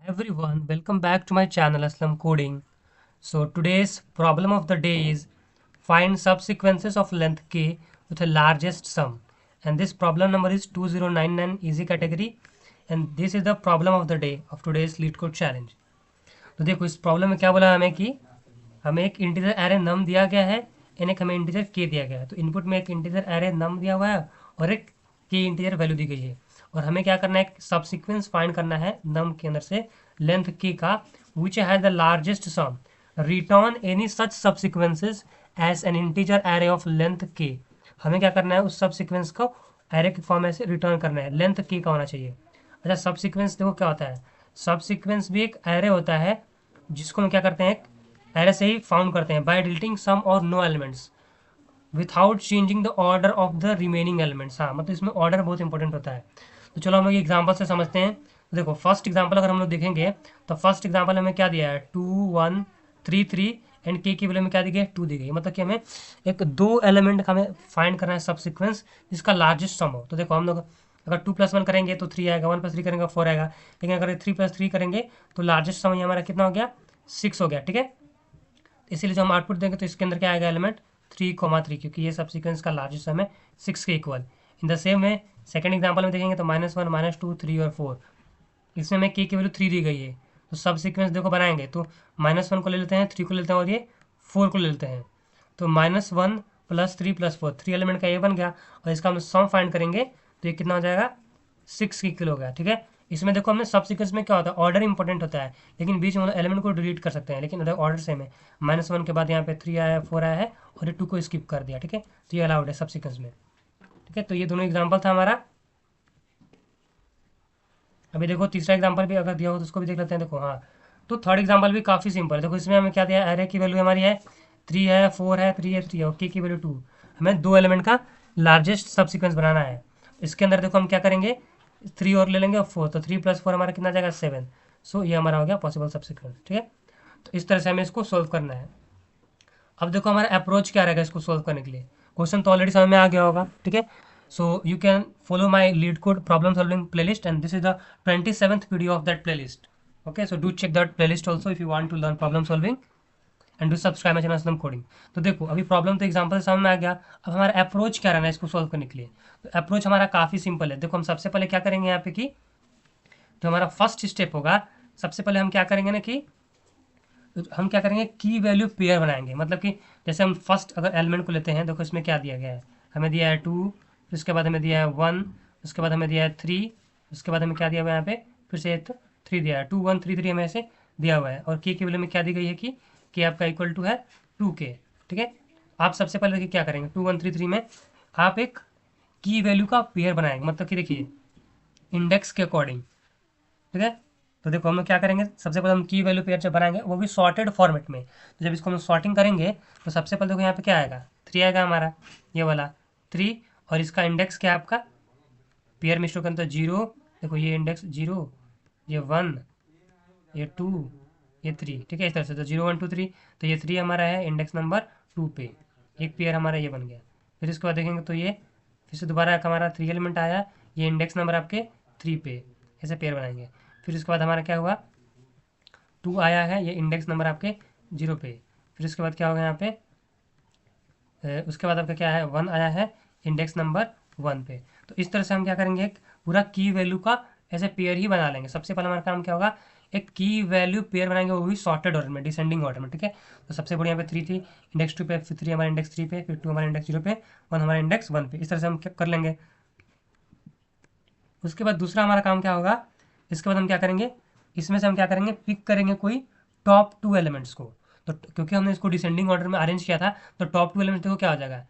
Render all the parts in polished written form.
Everyone, welcome back to my channel Aslam Coding. So today's problem of the day is find subsequences of length k with the largest sum. And this problem number is 2099 easy category, and this is the problem of the day of today's lead code challenge. तो देखो इस problem में क्या बोला हमें कि हमें एक इंटीजर एरे नम दिया गया है एंड एक हमें इंटीजर के दिया गया है। तो इनपुट में एक इंटीजर एरे नम दिया हुआ है और एक के इंटीजर वैल्यू दी गई है और हमें क्या करना है, एक सबसिक्वेंस फाइंड करना है नम के अंदर से लेंथ के का which has the largest sum. Return any such subsequences as an integer array of length K. हमें क्या करना है, उस सबसिक्वेंस को एरे के फॉर्म में से रिटर्न करना है, लेंथ के का होना चाहिए। अच्छा, सबसिक्वेंस देखो क्या होता है, सबसिक्वेंस भी एक एरे होता है जिसको हम क्या करते हैं, एरे से ही फाउंड करते हैं bye deleting some or no elements without changing the order of the remaining elements. हाँ, मतलब इसमें ऑर्डर बहुत इंपॉर्टेंट होता है। तो चलो हम लोग एग्जाम्पल से समझते हैं। तो देखो फर्स्ट एग्जाम्पल अगर हम लोग देखेंगे तो फर्स्ट एग्जाम्पल हमें क्या दिया है, 2 1 3 3 एंड के की वैल्यू में क्या दी गई, 2 दी गई। मतलब कि हमें एक दो एलिमेंट का हमें फाइंड करना है सबसिक्वेंस जिसका लार्जेस्ट सम हो। तो देखो हम लोग अगर 2+1 करेंगे तो 3 आएगा, 1+3 करेंगे 4 आएगा, लेकिन अगर 3+3 करेंगे तो लार्जेस्ट सम हमारा कितना हो गया, 6 हो गया। ठीक है, इसीलिए जो हम आउटपुट देंगे तो इसके अंदर क्या आएगा, एलिमेंट 3,3, क्योंकि ये सब सीक्वेंस का लार्जेस्ट सम है 6 के equal. In the same way second example में देखेंगे तो -1 -2 3 और 4, इसमें हमें के की वैल्यू 3 दी गई है। तो सब सीक्वेंस देखो बनाएंगे तो -1 को ले लेते हैं, 3 को ले लेते हैं और ये 4 को ले लेते हैं। तो -1 + 3 + 4, 3 एलिमेंट का ये बन गया और इसका हम सम फाइंड करेंगे तो ये कितना हो जाएगा, 6 के इक्वल हो गया। ठीक है, इसमें देखो हमने सब सीक्वेंस में क्या होता है, ऑर्डर इंपॉर्टेंट होता है, लेकिन बीच में एलिमेंट को डिलीट कर सकते हैं, लेकिन ऑर्डर सेम है। -1 के बाद यहाँ पे 3 आया, 4 आया है और ये 2 को स्किप कर दिया। ठीक है, तो ये अलाउड है सब सीक्वेंस में। ठीक है, तो ये दोनों एग्जाम्पल था हमारा। अभी देखो तीसरा एग्जाम्पल भी अगर दिया हो तो उसको भी देख लेते हैं। देखो हाँ, तो थर्ड एग्जाम्पल भी काफ़ी सिंपल है। देखो इसमें हमें क्या दिया, एरे की वैल्यू हमारी है 3 है, 4 है, 3 है, 3 है और के की वैल्यू 2। हमें दो एलिमेंट का लार्जेस्ट सब सीक्वेंस बनाना है। इसके अंदर देखो हम क्या करेंगे, 3 और ले लेंगे और 4, तो 3 + 4 हमारा कितना जाएगा, 7। सो ये हमारा हो गया पॉसिबल सब सीक्वेंस। ठीक है, तो इस तरह से हमें इसको सोल्व करना है। अब देखो हमारा अप्रोच क्या रहेगा इसको सोल्व करने के लिए। क्वेश्चन तो ऑलरेडी समझ में आ गया होगा। ठीक है, so you can follow my lead code problem solving playlist and this is the 27th video of that playlist. Okay, so do check that playlist also if you want to learn problem solving and do subscribe my channel Aslam coding. तो देखो अभी problem तो example समझ में आ गया। अब हमारा approach क्या रहना है इसको सोल्व करने के लिए। तो अप्रोच हमारा काफ़ी सिंपल है। देखो हम सबसे पहले क्या करेंगे यहाँ पे कि जो हमारा फर्स्ट स्टेप होगा, सबसे पहले हम क्या करेंगे ना कि हम क्या करेंगे, की वैल्यू पेयर बनाएंगे। मतलब कि जैसे हम फर्स्ट अगर एलिमेंट को लेते हैं, देखो इसमें क्या दिया गया है, हमें दिया है 2, फिर उसके बाद हमें दिया है 1, उसके बाद हमें दिया है 3, उसके बाद हमें क्या दिया हुआ है यहाँ पे, फिर से तो 3 दिया है, 2 1 3 3 हमें ऐसे दिया हुआ है। और की वैल्यू में क्या दी गई है कि आपका इक्वल टू है 2k। ठीक है, आप सबसे पहले देखिए क्या करेंगे, 2 1 3 3 में आप एक की वैल्यू का पेयर बनाएंगे। मतलब कि देखिए इंडेक्स के अकॉर्डिंग। ठीक है, तो देखो हम लोग क्या करेंगे, सबसे पहले हम की वैल्यू पेयर जब बनाएंगे वो भी सॉर्टेड फॉर्मेट में। तो जब इसको हम सॉर्टिंग करेंगे तो सबसे पहले देखो यहाँ पे क्या आएगा, 3 आएगा हमारा, ये वाला 3, और इसका इंडेक्स क्या है आपका, पेयर में स्टोर करना तो 0। देखो ये इंडेक्स 0, ये 1, ये 2, ये 3। ठीक है, इस तरह से तो 0 1 2 3, तो ये 3 हमारा है इंडेक्स नंबर 2 पे, एक पेयर हमारा ये बन गया। फिर इसके बाद देखेंगे तो ये फिर से दोबारा हमारा 3 एलिमेंट आया, ये इंडेक्स नंबर आपके 3 पे, ऐसे पेयर बनाएंगे। फिर इसके बाद हमारा क्या हुआ, 2 आया है, ये इंडेक्स नंबर आपके 0 पे। फिर उसके बाद क्या होगा यहाँ पे, उसके बाद आपका क्या है, 1 आया है, इंडेक्स नंबर 1 पे। तो इस तरह से हम क्या करेंगे, एक पूरा की वैल्यू का ऐसे पेयर ही बना लेंगे। सबसे पहले हमारा काम क्या होगा, एक की वैल्यू पेयर बनाएंगे, वो भी सॉर्टेड ऑर्डर में, डिसेंडिंग ऑर्डर में। ठीक है, तो सबसे बड़ी यहाँ पे 3 थी, इंडेक्स 2 पे, फिर 3 हमारा इंडेक्स 3 पे, फिर 2 हमारा इंडेक्स 0 पे, 1 हमारा इंडेक्स 1 पे। इस तरह से हम क्या कर लेंगे। उसके बाद दूसरा हमारा काम क्या होगा, इसके बाद हम क्या करेंगे, इसमें से हम क्या करेंगे, पिक करेंगे कोई टॉप 2 एलिमेंट्स को। तो क्योंकि हमने इसको डिसेंडिंग ऑर्डर में अरेंज किया था, तो टॉप 2 एलिमेंट्स देखो क्या हो जाएगा,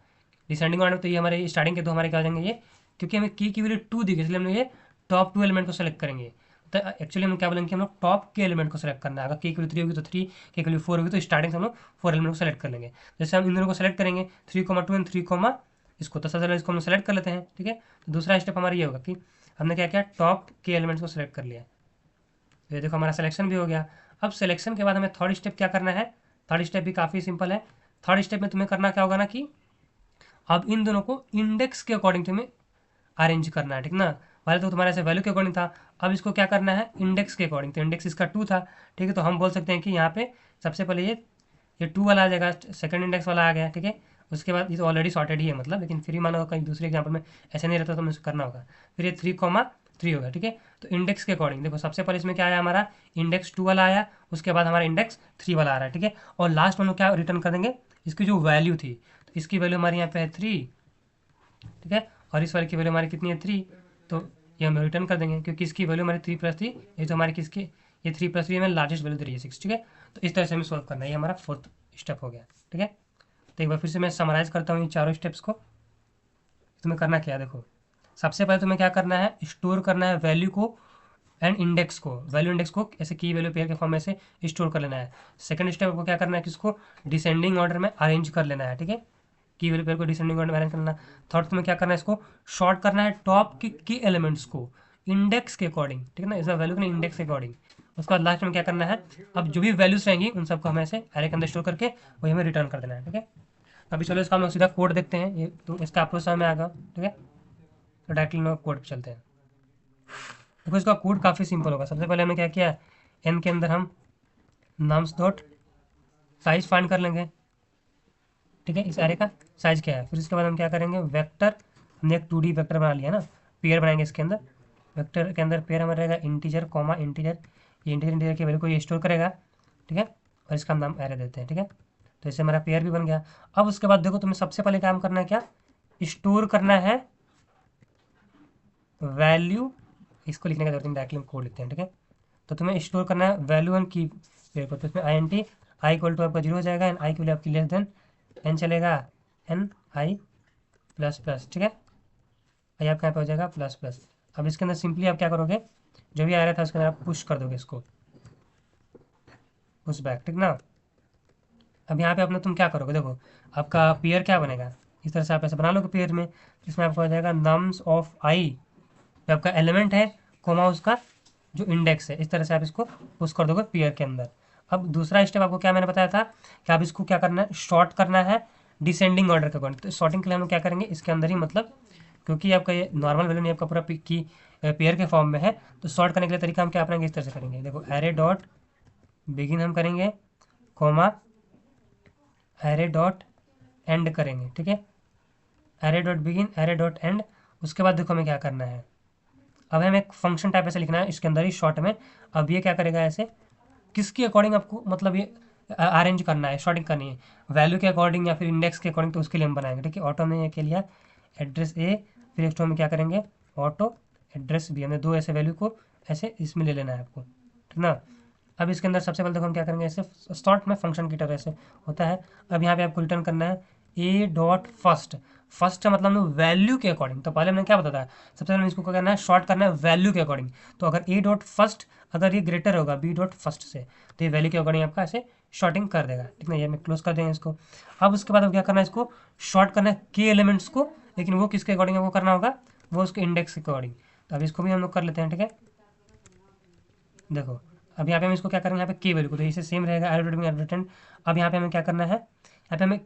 डिसेंडिंग ऑर्डर में तो ये हमारे स्टार्टिंग के दो हमारे क्या हो जाएंगे, ये क्योंकि हमें की वैल्यू 2 दी गई इसलिए हम ये टॉप 2 एलिमेंट को सेलेक्ट करेंगे। तो एक्चुअली हम क्या बोलेंगे कि हम लोग टॉप के एलिमेंट को सेलेक्ट करना है। अगर की वैल्यू 3 होगी तो 3, की वैल्यू 4 होगी तो स्टार्टिंग से हम लोग 4 एलिमेंट को सेलेक्ट कर लेंगे। जैसे हम इन दोनों को सेलेक्ट करेंगे 3,2 एंड 3, इसको, तो सबसे पहले इसको हम सेलेक्ट कर लेते हैं। ठीक है, तो दूसरा स्टेप हमारा ये होगा कि हमने क्या किया, टॉप के एलिमेंट्स को सेलेक्ट कर लिया। तो ये देखो हमारा सिलेक्शन भी हो गया। अब सिलेक्शन के बाद हमें थर्ड स्टेप क्या करना है, थर्ड स्टेप भी काफ़ी सिंपल है। थर्ड स्टेप में तुम्हें करना क्या होगा ना कि अब इन दोनों को इंडेक्स के अकॉर्डिंग तुम्हें अरेंज करना है। ठीक ना, पहले तो तुम्हारा ऐसे वैल्यू के अकॉर्डिंग था, अब इसको क्या करना है इंडेक्स के अकॉर्डिंग। तो इंडेक्स इसका 2 था, ठीक है। तो हम बोल सकते हैं कि यहाँ पे सबसे पहले ये 2 वाला आ जाएगा, सेकंड इंडेक्स वाला आ गया, ठीक है। उसके बाद ये तो ऑलरेडी सॉर्टेड ही है मतलब, लेकिन फिर मानो कहीं दूसरे एग्जाम्पल में ऐसे नहीं रहता तो मुझे करना होगा। फिर ये 3,3 होगा, ठीक है। तो इंडेक्स के अकॉर्डिंग देखो सबसे पहले इसमें क्या आया हमारा, इंडेक्स 2 वाला आया, उसके बाद हमारा इंडेक्स 3 वाला आ रहा है, ठीक है। और लास्ट में हम लोग क्या रिटर्न कर देंगे, इसकी जो वैल्यू थी, तो इसकी वैल्यू हमारे यहाँ पे है 3, ठीक है। और इस वाले की वैल्यू हमारी कितनी है 3, तो ये हम रिटर्न कर देंगे क्योंकि इसकी वैल्यू हमारी 3+3, ये तो हमारी किसकी, ये 3+3 में लार्जेस्ट वैल्यू दे रही है 6, ठीक है। तो इस तरह से हमें सॉल्व करना है, ये हमारा 4th स्टेप हो गया, ठीक है। तो एक बार फिर से मैं समराइज़ करता हूँ इन चारों स्टेप्स को। तुम्हें करना क्या है, देखो सबसे पहले तुम्हें क्या करना है, स्टोर करना है वैल्यू को एंड इंडेक्स को, वैल्यू इंडेक्स को ऐसे की वैल्यू पेयर के फॉर्म में से स्टोर कर लेना है। सेकंड स्टेप को क्या करना है, किसको डिसेंडिंग ऑर्डर में अरेंज कर लेना है, ठीक है। की वैल्यू पेयर को डिसेंडिंग ऑर्डर में अरेंज करना। थर्ड तुम्हें क्या करना है, इसको शॉर्ट करना है टॉप की एलिमेंट्स को इंडेक्स के अकॉर्डिंग, ठीक है ना, इसका वैल्यू को इंडेक्स के अकॉर्डिंग। उसके बाद लास्ट में क्या करना है, अब जो भी वैल्यूज रहेंगी उन सबको हमें ऐसे एरे के अंदर स्टोर करके वही हमें रिटर्न कर देना है, ठीक है। अभी चलो इसका हम लोग सीधा कोड देखते हैं, ये तो इसका अप्रोच समझ में आएगा, ठीक है। तो डायरेक्टली हम लोग कोड पे चलते हैं। देखो इसका कोड काफ़ी सिंपल होगा। सबसे पहले हमने क्या किया, एन के अंदर हम नम्स डॉट साइज फाइंड कर लेंगे, ठीक है। इस एरे का साइज क्या है। फिर इसके बाद हम क्या करेंगे, वेक्टर, हमने एक 2D वेक्टर बना लिया ना, पेयर बनाएंगे इसके अंदर। वेक्टर के अंदर पेयर हमारा रहेगा इंटीजर कॉमा इंटीजर, ये इंटीजर की वैल्यू को ये स्टोर करेगा, ठीक है। और इसका हम नाम एरे देते हैं, ठीक है। तो इससे हमारा पेयर भी बन गया। अब उसके बाद देखो तुम्हें सबसे पहले काम करना है क्या, स्टोर करना है वैल्यू, इसको लिखने का जरूरत नहीं, डायरेक्टली हम कोड लिखते हैं, ठीक है। तो तुम्हें स्टोर करना है वैल्यू एंड की पेयर को। तो इसमें INT आई इक्वल टू आपका 0 हो जाएगा, एंड आई की वैल्यू आपकी लेस देन एन चलेगा, एन आई प्लस प्लस, ठीक है। आई आपका यहाँ पे हो जाएगा प्लस प्लस। अब इसके अंदर सिंपली आप क्या करोगे, जो भी आ रहा था उसके अंदर आप पुश कर दोगे इसको, पुश बैक, ठीक ना। अब यहाँ पे अपना तुम क्या करोगे, देखो आपका पेयर क्या बनेगा, इस तरह से आप ऐसे बना लोगे पेयर में, जिसमें आपको हो जाएगा नम्स ऑफ आई, जो आपका एलिमेंट है, कोमा उसका जो इंडेक्स है, इस तरह से आप इसको पुश कर दोगे पेयर के अंदर। अब दूसरा स्टेप आपको क्या मैंने बताया था कि आप इसको क्या करना है, शॉर्ट करना है डिसेंडिंग ऑर्डर के अकॉर्डिंग। तो शॉर्टिंग के लिए हम लोग क्या करेंगे, इसके अंदर ही मतलब, क्योंकि आपका ये नॉर्मल वैल्यू नहीं, आपका पूरा की पेयर के फॉर्म में है, तो शॉर्ट करने के लिए तरीका हम क्या अपनाएंगे, इस तरह से करेंगे। देखो एरे डॉट बिगिन हम करेंगे, कोमा एरे डॉट एंड करेंगे, ठीक है। Array dot begin array dot and. उसके बाद देखो हमें क्या करना है, अब हमें एक फंक्शन टाइप ऐसे लिखना है इसके अंदर ही शॉर्ट में। अब ये क्या करेगा, ऐसे किसके अकॉर्डिंग आपको मतलब ये अरेंज करना है, शॉर्टिंग करनी है, वैल्यू के अकॉर्डिंग या फिर इंडेक्स के अकॉर्डिंग, तो उसके लिए हम बनाएंगे, ठीक है। ऑटो में ये के लिया एड्रेस ए, फिर एक्स्ट्रा में क्या करेंगे ऑटो एड्रेस बी, हमने दो ऐसे वैल्यू को ऐसे इसमें ले लेना है आपको, ठीक ना। अब इसके अंदर सबसे पहले देखो हम क्या करेंगे, ऐसे स्टार्ट में फंक्शन की तरह से होता है। अब यहाँ पे आपको रिटर्न करना है ए डॉट फर्स्ट, फर्स्ट मतलब हम वैल्यू के अकॉर्डिंग। तो पहले हमने क्या बताया, सबसे पहले इसको क्या करना है, शॉर्ट करना है वैल्यू के अकॉर्डिंग। तो अगर ए डॉट फर्स्ट अगर ये ग्रेटर होगा बी डॉट फर्स्ट से, तो ये वैल्यू के अकॉर्डिंग आपका ऐसे शॉर्टिंग कर देगा, ठीक है। ये मैं क्लोज कर देंगे इसको। अब उसके बाद अब क्या करना है, इसको शॉर्ट करना है के एलिमेंट्स को, लेकिन वो किसके अकॉर्डिंग आपको करना होगा, वो उसके इंडेक्स के अकॉर्डिंग। तो अब इसको भी हम लोग कर लेते हैं, ठीक है। देखो अब यहाँ पे हम इसको क्या करेंगे, यहाँ पे के वैल्यू को, तो इसे सेम रहेगा एडवर्टेंट। अब यहाँ पे हमें क्या करना है, यहाँ पे हमें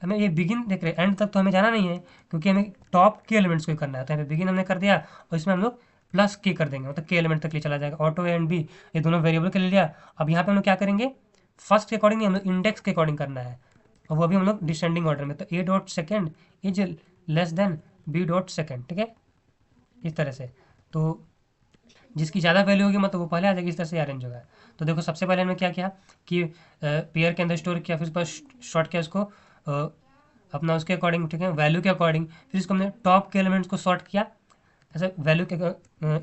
हमें ये बिगिन देख रहे हैं, एंड तक तो हमें जाना नहीं है क्योंकि हमें टॉप के एलिमेंट्स को ही करना है। तो यहाँ पे बिगिन हमने कर दिया और इसमें हम लोग प्लस के कर देंगे, मतलब के एलिमेंट तक ले चला जाएगा। ऑटो एंड बी ये दोनों वेरिएबल के ले लिया। अब यहाँ पे हम लोग क्या करेंगे, फर्स्ट के अकॉर्डिंग हम लोग इंडेक्स के अकॉर्डिंग करना है, और वो भी हम लोग डिसेंडिंग ऑर्डर में। तो A dot second is less than B dot second, ठीक है, इस तरह से। तो जिसकी ज़्यादा वैल्यू होगी मतलब वो पहले आ जाएगी, इस तरह से अरेंज होगा। तो देखो सबसे पहले हमने क्या किया कि पेयर के अंदर स्टोर किया, फिर पर शॉर्ट किया उसको अपना उसके अकॉर्डिंग, ठीक है, वैल्यू के अकॉर्डिंग। फिर इसको हमने टॉप के एलिमेंट्स को सॉर्ट किया ऐसे वैल्यू के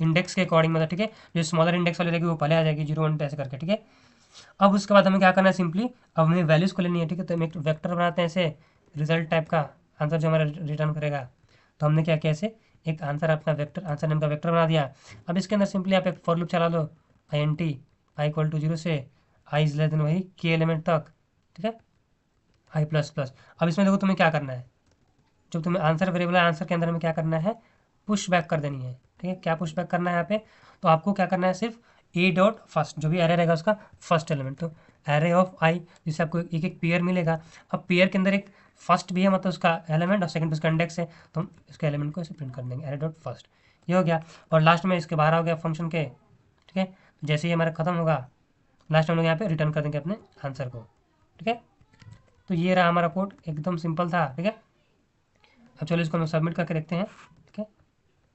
इंडेक्स के अकॉर्डिंग, मतलब ठीक है, जो स्मॉलर इंडेक्स वाली रहेगी वो पहले आ जाएगी 0 1 पे ऐसे करके, ठीक है। अब उसके बाद हमें क्या करना है, सिंपली अब हमें वैल्यूज़ को लेनी है, ठीक है। तो हम एक वेक्टर बनाते हैं ऐसे रिजल्ट टाइप का, आंसर जो हमारा रिटर्न करेगा। तो हमने क्या किया, ऐसे एक आंसर अपना वेक्टर, आंसर नेम का वेक्टर बना दिया। अब इसके अंदर सिंपली आप एक फॉर लूप चला लो, INT आई इक्वल टू 0 से आई इज लेस देन वही के एलिमेंट तक, ठीक है, आई प्लस प्लस। अब इसमें देखो तुम्हें क्या करना है, जब तुम्हें आंसर वेरिएबल है, आंसर के अंदर में क्या करना है, पुश बैक कर देनी है, ठीक है। क्या पुश बैक करना है यहाँ पे, तो आपको क्या करना है, सिर्फ ए डॉट फर्स्ट जो भी एरे रहेगा उसका फर्स्ट एलिमेंट, तो एरे ऑफ आई, जिससे आपको एक एक पेयर मिलेगा। अब पेयर के अंदर एक फर्स्ट भी है मतलब उसका एलिमेंट, और सेकंड उसका इंडेक्स है, तो हम इसके एलिमेंट को ऐसे प्रिंट कर देंगे एरे डॉट फर्स्ट। ये हो गया। और लास्ट में इसके बाहर हो गया फंक्शन के, ठीक है। जैसे ही हमारा खत्म होगा, लास्ट में हम लोग यहाँ पे रिटर्न कर देंगे अपने आंसर को, ठीक है। तो ये रहा हमारा कोड, एकदम सिंपल था, ठीक है। अब चलो इसको हम सबमिट करके देखते हैं, ठीक है।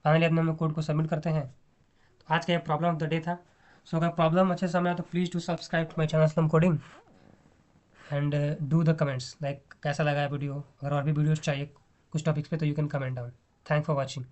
फाइनली अपने हम लोग कोड को सबमिट करते हैं। तो आज का ये प्रॉब्लम ऑफ द डे था। सो अगर प्रॉब्लम अच्छे से समझ आया तो please do subscribe to my channel Aslam coding and do the comments like कैसा लगा है वीडियो। अगर और भी वीडियोस चाहिए कुछ टॉपिक्स पे तो you can comment down. Thanks for watching.